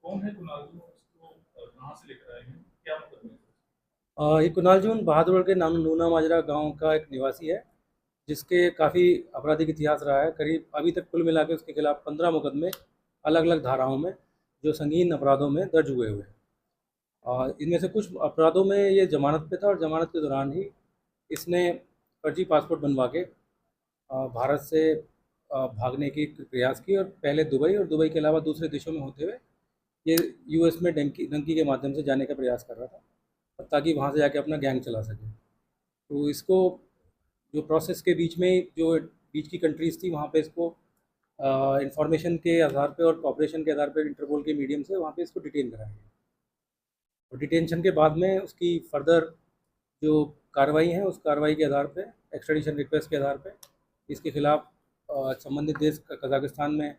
कौन है कुणाल जी? उसको कहाँ से लेकर आए हैं? क्या मुकदमे हैं? ये कुणालजून बहादुरगढ़ के नाम नूना माजरा गांव का एक निवासी है, जिसके काफ़ी आपराधिक इतिहास रहा है। करीब अभी तक कुल मिला के उसके खिलाफ 15 मुकदमे अलग अलग धाराओं में, जो संगीन अपराधों में दर्ज हुए हुए हैं। इनमें से कुछ अपराधों में ये जमानत पे था, और जमानत के दौरान ही इसने फर्जी पासपोर्ट बनवा के भारत से भागने की प्रयास की, और पहले दुबई और दुबई के अलावा दूसरे देशों में होते हुए ये यूएस में डंकी डंकी के माध्यम से जाने का प्रयास कर रहा था, ताकि वहाँ से जाके अपना गैंग चला सके। तो इसको जो प्रोसेस के बीच में जो बीच की कंट्रीज़ थी, वहाँ पे इसको इंफॉर्मेशन के आधार पे और कॉपरेशन के आधार पे इंटरपोल के मीडियम से वहाँ पे इसको डिटेन कराया गया। और डिटेंशन के बाद में उसकी फर्दर जो कार्रवाई है, उस कार्रवाई के आधार पे, एक्स्ट्राडिशन रिक्वेस्ट के आधार पे इसके खिलाफ संबंधित देश कजाकिस्तान में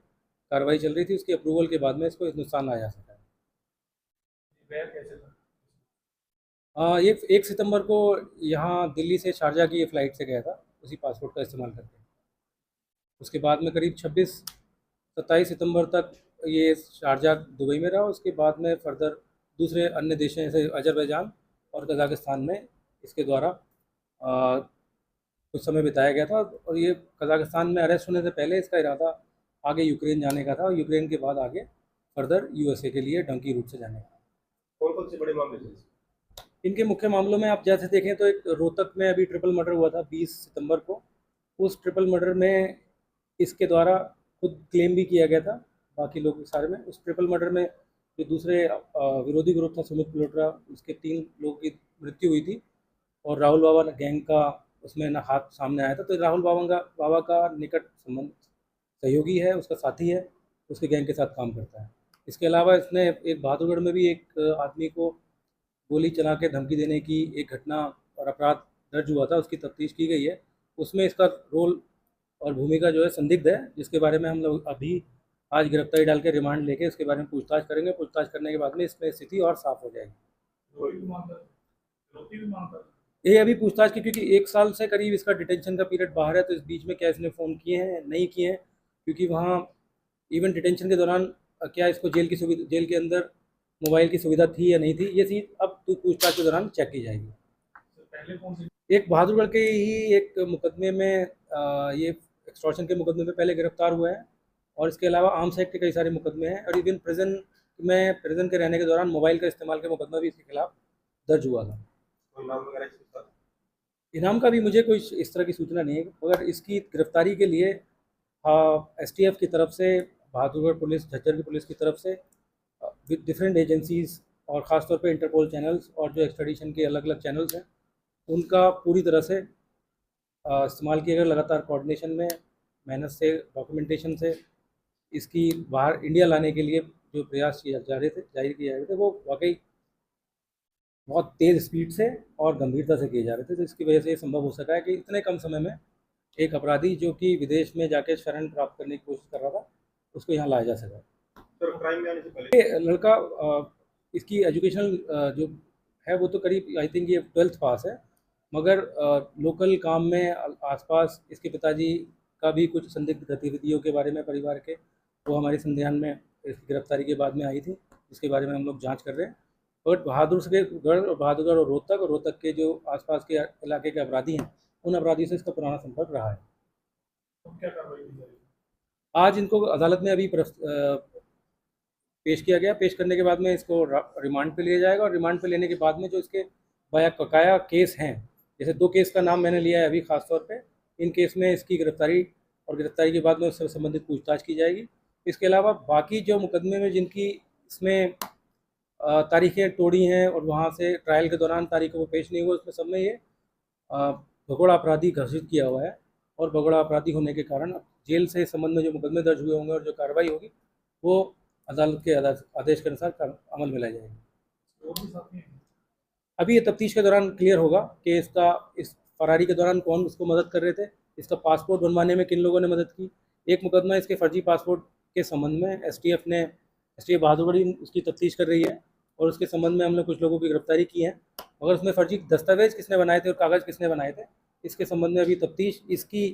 कार्रवाई चल रही थी। उसकी अप्रूवल के बाद में इसको हिंदुस्तान लाया जा सका है। गया कैसे था? ये 1 सितंबर को यहाँ दिल्ली से शारजा की ये फ़्लाइट से गया था, उसी पासपोर्ट का इस्तेमाल करके। उसके बाद में करीब 26-27 सितंबर तक ये शारजा दुबई में रहा। उसके बाद में फर्दर दूसरे अन्य देशों जैसे अजरबैजान और कजाकिस्तान में इसके द्वारा कुछ समय बिताया गया था। और ये कजाकिस्तान में अरेस्ट होने से पहले इसका इरादा आगे यूक्रेन जाने का था, और यूक्रेन के बाद आगे फर्दर यूएसए के लिए डंकी रूट से जाने का। कौन कौन से बड़े मामले थे? इनके मुख्य मामलों में आप जैसे देखें तो एक रोहतक में अभी ट्रिपल मर्डर हुआ था 20 सितंबर को। उस ट्रिपल मर्डर में इसके द्वारा खुद क्लेम भी किया गया था बाकी लोगों के सारे में। उस ट्रिपल मर्डर में जो दूसरे विरोधी ग्रुप था सुमित मल्होत्रा, उसके 3 लोगों की मृत्यु हुई थी, और राहुल बाबा गैंग का उसमें ना हाथ सामने आया था। तो राहुल बाबा का निकट संबंध सहयोगी है, उसका साथी है, उसके गैंग के साथ काम करता है। इसके अलावा इसने एक बहादुरगढ़ में भी एक आदमी को गोली चला के धमकी देने की एक घटना और अपराध दर्ज हुआ था, उसकी तफ्तीश की गई है। उसमें इसका रोल और भूमिका जो है संदिग्ध है, जिसके बारे में हम लोग अभी आज गिरफ्तारी डाल के रिमांड लेके उसके बारे में पूछताछ करेंगे। पूछताछ करने के बाद में इसमें स्थिति और साफ हो जाएगी। रोहित भी मानता है? रोहित भी मानता है? ये अभी पूछताछ की, क्योंकि 1 साल से करीब इसका डिटेंशन का पीरियड बाहर है, तो इस बीच में क्या इसने फ़ोन किए हैं नहीं किए हैं, क्योंकि वहाँ इवन डिटेंशन के दौरान क्या इसको जेल के अंदर मोबाइल की सुविधा थी या नहीं थी, ये चीज़ अब पूछताछ के दौरान चेक की जाएगी। तो पहले कौन से? एक बहादुरगढ़ के ही एक मुकदमे में ये एक्सटॉर्शन के मुकदमे में पहले गिरफ्तार हुआ है, और इसके अलावा आर्म्स एक्ट के कई सारे मुकदमे हैं, और इवन प्रिजन के रहने के दौरान मोबाइल का इस्तेमाल का मुकदमा भी इसके खिलाफ दर्ज हुआ था। कोई नाम वगैरह इसका? इनाम का भी मुझे कोई इस तरह की सूचना नहीं है, मगर इसकी गिरफ्तारी के लिए एसटीएफ की तरफ से, बहादुरगढ़ पुलिस, झज्जर की पुलिस की तरफ से डिफरेंट एजेंसीज और ख़ासतौर पे इंटरपोल चैनल्स और जो एक्सट्राडिशन के अलग अलग चैनल्स हैं, उनका पूरी तरह से इस्तेमाल किया गया। लगातार कोऑर्डिनेशन में, मेहनत से, डॉक्यूमेंटेशन से इसकी बाहर इंडिया लाने के लिए जो प्रयास किए जा रहे थे, जारी किए जा रहे थे, वो वाकई बहुत तेज़ स्पीड से और गंभीरता से किए जा रहे थे। तो इसकी वजह से ये संभव हो सका है कि इतने कम समय में एक अपराधी जो कि विदेश में जाके शरण प्राप्त करने की कोशिश कर रहा था, उसको यहाँ लाया जा सका। सर क्राइम में आने से पहले ये लड़का इसकी एजुकेशनल जो है वो तो करीब आई थिंक ये 12th पास है, मगर लोकल काम में आसपास इसके पिताजी का भी कुछ संदिग्ध गतिविधियों के बारे में परिवार के, वो हमारे संज्ञान में इसकी गिरफ्तारी के बाद में आई थी, जिसके बारे में हम लोग जांच कर रहे हैं। और बहादुरगढ़ और रोहतक के जो आसपास के इलाके के अपराधी हैं, उन अपराधियों से इसका पुराना संपर्क रहा है। तो क्या कार्रवाई की जाएगी? आज इनको अदालत में अभी पेश किया गया। पेश करने के बाद में इसको रिमांड पे लिया जाएगा, और रिमांड पे लेने के बाद में जो इसके बकाया केस हैं, जैसे 2 केस का नाम मैंने लिया है अभी ख़ास तौर पे, इन केस में इसकी गिरफ्तारी और गिरफ्तारी के बाद में उससे संबंधित पूछताछ की जाएगी। इसके अलावा बाकी जो मुकदमे में जिनकी इसमें तारीखें तोड़ी हैं और वहाँ से ट्रायल के दौरान तारीखों को पेश नहीं हुआ, उसमें सब में ये भगोड़ा अपराधी घोषित किया हुआ है, और भगोड़ा अपराधी होने के कारण जेल से इस संबंध में जो मुकदमे दर्ज हुए होंगे और जो कार्रवाई होगी, वो अदालत के आदेश के अनुसार अमल में लाई जाएगी। और भी साथी हैं? अभी ये तफ्तीश के दौरान क्लियर होगा कि इस फरारी के दौरान कौन उसको मदद कर रहे थे, इसका पासपोर्ट बनवाने में किन लोगों ने मदद की। एक मुकदमा इसके फर्जी पासपोर्ट के संबंध में एसटीएफ बहादुरगढ़ उसकी तफ्तीश कर रही है, और उसके संबंध में हमने कुछ लोगों की गिरफ्तारी की है। मगर उसमें फर्जी दस्तावेज किसने बनाए थे और कागज़ किसने बनाए थे, इसके संबंध में अभी तफ्तीश इसकी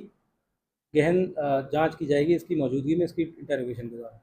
गहन जांच की जाएगी, इसकी मौजूदगी में, इसकी इंटरोगेशन के दौरान।